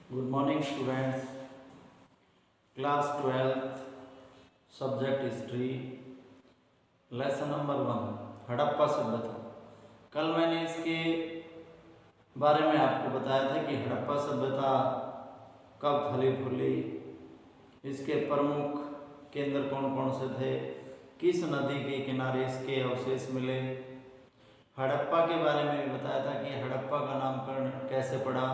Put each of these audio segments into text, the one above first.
Good morning students. Class 12th subject history lesson number 1 Harappa सभ्यता। कल मैंने इसके बारे में आपको बताया था कि हड़प्पा सभ्यता कब फली फूली, इसके प्रमुख केंद्र कौन कौन से थे, किस नदी के किनारे इसके अवशेष मिले। हड़प्पा के बारे में भी बताया था कि हड़प्पा का नामकरण कैसे पड़ा।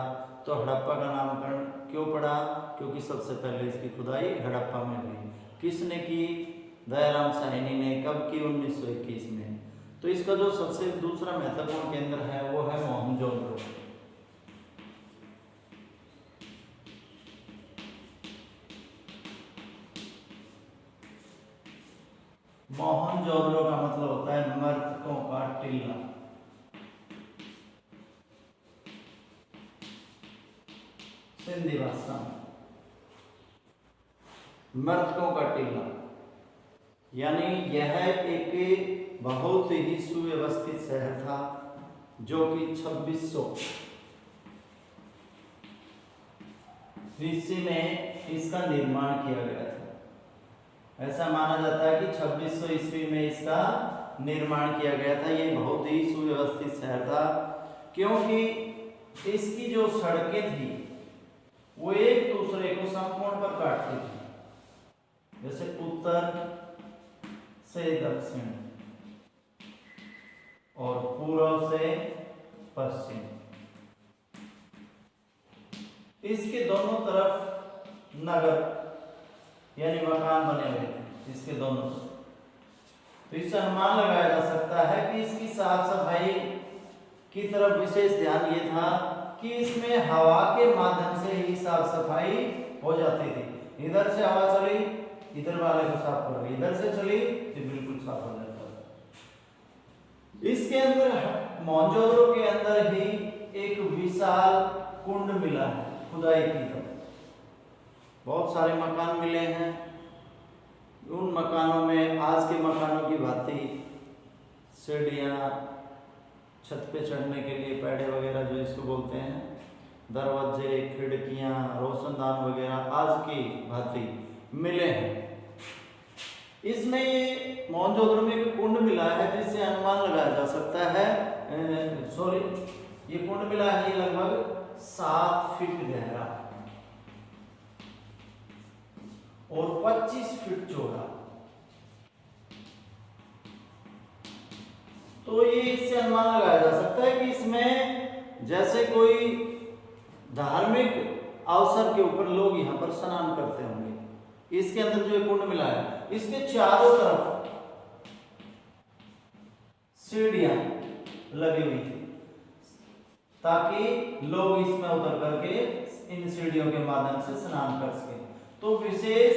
तो हड़प्पा का नामकरण क्यों पड़ा? क्योंकि सबसे पहले इसकी खुदाई हड़प्पा में हुई। किसने की? दयाराम साहनी ने। कब की? 1921 में। तो इसका जो सबसे दूसरा महत्वपूर्ण केंद्र है वो है मोहनजोदड़ो। मोहनजोदड़ो का मतलब होता है मृतकों का टीला। सिंधी भाषा में मृतकों का टीला, यानी यह एक बहुत ही सुव्यवस्थित शहर था जो कि 2600 ईस्वी में इसका निर्माण किया गया था। ऐसा माना जाता है कि 2600 ईस्वी में इसका निर्माण किया गया था। ये बहुत ही सुव्यवस्थित शहर था क्योंकि इसकी जो सड़कें थी वो एक दूसरे को समकोण पर काटती थी, जैसे उत्तर से दक्षिण और पूर्व से पश्चिम। इसके दोनों तरफ नगर यानी मकान बने हुए थे इसके दोनों तरफ। तो इससे अनुमान लगाया जा सकता है कि इसकी साफ सफाई की तरफ विशेष ध्यान ये था कि इसमें हवा के माध्यम से ही साफ सफाई हो जाती थी। इधर से हवा चली, इधर वाले को साफ कर ली, इधर से चली तो बिल्कुल साफ हो जाता था। इसके अंदर मोहनजोदड़ो के अंदर ही एक विशाल कुंड मिला है खुदाई की तरफ। बहुत सारे मकान मिले हैं। उन मकानों में आज के मकानों की भांति सीढ़ियां, छत पे चढ़ने के लिए पैड़े वगैरह जो इसको बोलते हैं, दरवाजे, खिड़कियां, रोशनदान वगैरह आज की भांति मिले हैं। इसमें ये मोहनजोदड़ो में एक कुंड मिला है जिससे अनुमान लगाया जा सकता है, ये कुंड मिला है ये लगभग 7 फीट गहरा और 25 फीट चौड़ा। तो ये इससे अनुमान लगाया जा सकता है कि इसमें जैसे कोई धार्मिक अवसर के ऊपर लोग यहाँ पर स्नान करते होंगे। इसके अंदर जो कुंड मिला है इसके चारों तरफ सीढ़ियां लगी हुई थी ताकि लोग इसमें उतर करके इन सीढ़ियों के माध्यम से स्नान कर सके। तो विशेष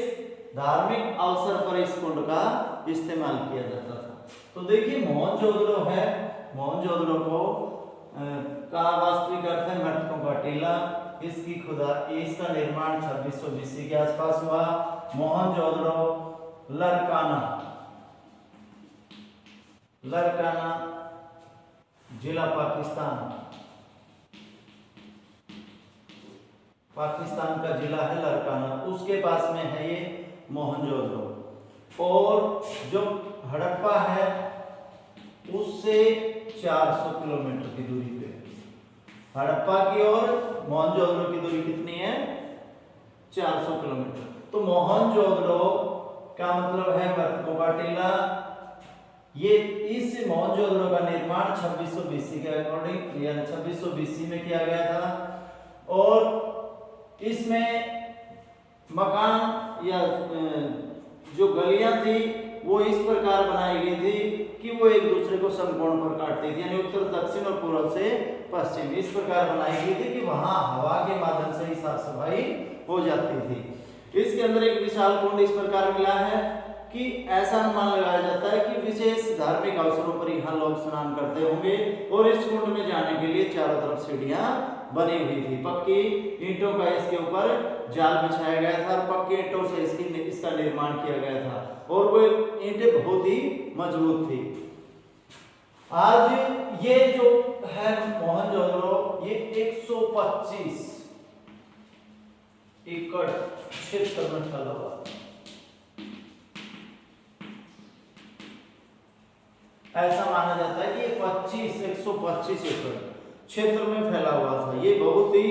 धार्मिक अवसर पर इस कुंड का इस्तेमाल किया जाता था। तो देखिए मोहनजोदड़ो है, मोहनजोदड़ो को का वास्तविक अर्थ है मृतकों का टीला। इसका निर्माण 2600 BC के आसपास हुआ। मोहनजोदड़ो लरकाना जिला पाकिस्तान का जिला है लरकाना, उसके पास में है ये मोहनजोदड़ो। और जो हड़प्पा है उससे 400 किलोमीटर की दूरी पे। हड़प्पा की और मोहनजोदड़ो की दूरी कितनी है? 400 किलोमीटर। तो मोहनजोदड़ो का मतलब है मृतकों का टीला। ये इस मोहनजोदड़ो का निर्माण 2600 BC के अकॉर्डिंग यानी 2600 BC में किया गया था। और इसमें मकान या जो गलियां थी वो इस प्रकार बनाई गई थी कि वो एक दूसरे को समकोण पर काटती थी, यानी उत्तर दक्षिण और पूर्व से पश्चिम इस प्रकार बनाई गई थी कि वहां हवा के माध्यम से ही साफ सफाई हो जाती थी। इसके अंदर एक विशाल कुंड इस प्रकार मिला है कि ऐसा अनुमान लगाया जाता है कि विशेष धार्मिक अवसरों पर यहाँ लोग स्नान करते होंगे। और इस कुंड में जाने के लिए चारों तरफ सीढ़ियां बनी हुई थी। पक्की ईंटों का इसके ऊपर जाल बिछाया गया था और पक्की ईंटों से इसका निर्माण किया गया था और वो ईंटें बहुत ही मजबूत थी। आज ये जो है मोहनजोदड़ो ये 125 एकड़ क्षेत्र में फैला हुआ। ऐसा माना जाता है कि ये 125 एकड़ क्षेत्र में फैला हुआ था। ये बहुत ही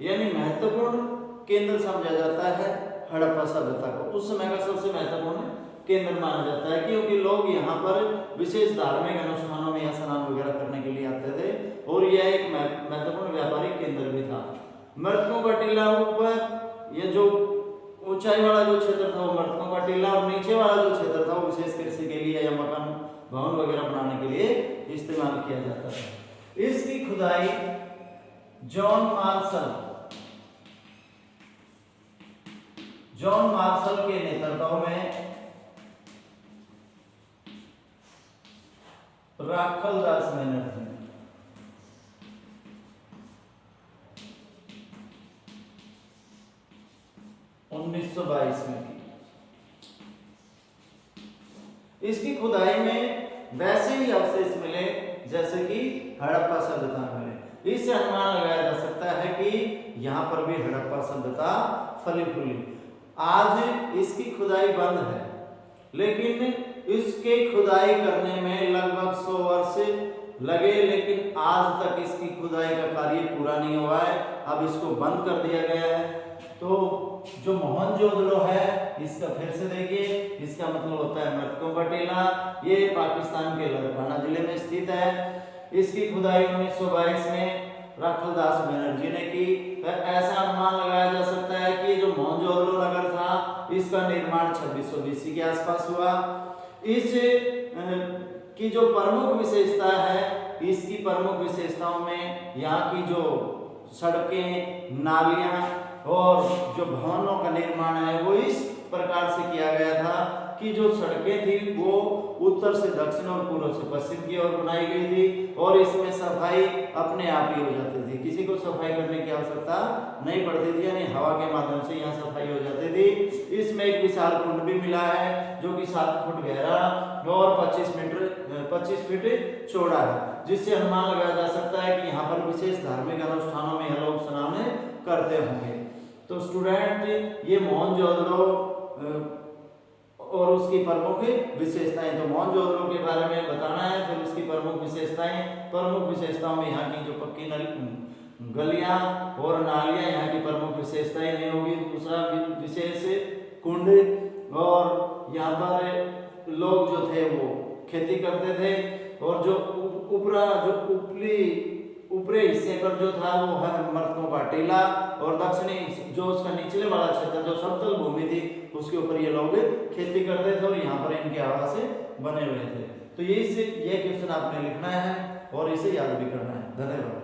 यानी महत्वपूर्ण केंद्र समझा जाता है हड़प्पा सभ्यता को। उस समय का सबसे महत्वपूर्ण केंद्र माना जाता है, क्योंकि लोग यहाँ पर विशेष धार्मिक अनुष्ठानों में स्नान वगैरह करने के लिए आते थे और यह एक महत्वपूर्ण व्यापारिक केंद्र भी था। मृतकों का टीला ऊपर, ये जो ऊंचाई वाला जो क्षेत्र था वो मृतकों का टीला, और नीचे वाला जो क्षेत्र था वो विशेष कृषि के लिए या मकान भवन वगैरह बनाने के लिए इस्तेमाल किया जाता था। इसकी खुदाई जॉन मार्शल के नेतृत्व में राखलदास बैनर्जी ने 1922 में की। इसकी खुदाई में वैसे ही अवशेष मिले जैसे कि हड़प्पा सभ्यता में मिले। इससे अनुमान लगाया जा सकता है कि यहाँ पर भी हड़प्पा सभ्यता फली फूली। आज इसकी खुदाई बंद है, लेकिन इसके खुदाई करने में लगभग 100 वर्ष लगे, लेकिन आज तक इसकी खुदाई का कार्य पूरा नहीं हुआ है। अब इसको बंद कर दिया गया है। तो जो मोहनजोदड़ो है इसका फिर से देखिए, इसका मतलब होता है मृतकों का टीला। ये पाकिस्तान के लारकाना जिले में स्थित है। इसकी खुदाई 1922 में राखलदास बैनर्जी ने की। ऐसा अनुमान लगाया जा सकता है कि जो मोहनजोदड़ो नगर था इसका निर्माण 2600 BC के आसपास हुआ। इस की जो प्रमुख विशेषता है, इसकी प्रमुख विशेषताओं में यहाँ की जो सड़कें, नालियां और जो भवनों का निर्माण है वो इस प्रकार से किया गया था कि जो सड़कें थी वो उत्तर से दक्षिण और पूर्व से पश्चिम की ओर बनाई गई थी, और इसमें सफाई अपने आप ही हो जाती थी। किसी को सफाई करने की आवश्यकता नहीं पड़ती थी, यानी हवा के माध्यम से यहाँ सफाई हो जाती थी। इसमें एक विशाल कुंड भी मिला है जो कि 7 फुट गहरा और 25 फीट चौड़ा है, जिससे अनुमान लगाया जा सकता है कि यहाँ पर विशेष धार्मिक अनुष्ठानों में लोग स्नान करते होंगे। तो स्टूडेंट, ये मोहनजोदड़ो और उसकी प्रमुख विशेषताएं, तो मोहनजोदड़ो के बारे में बताना है, फिर उसकी प्रमुख विशेषताओं में यहाँ की जो पक्की गलियां और नालियां यहाँ की प्रमुख विशेषताएं नहीं होगी। दूसरा विशेष कुंड, और यहाँ पर लोग जो थे वो खेती करते थे, और जो ऊपरी हिस्से पर जो था वो है मृतकों का टीला, और दक्षिणी जो उसका निचले वाला क्षेत्र जो समतल भूमि थी उसके ऊपर ये लोग खेती करते थे और यहाँ पर इनके आवास बने हुए थे। तो ये क्वेश्चन आपने लिखना है और इसे याद भी करना है। धन्यवाद।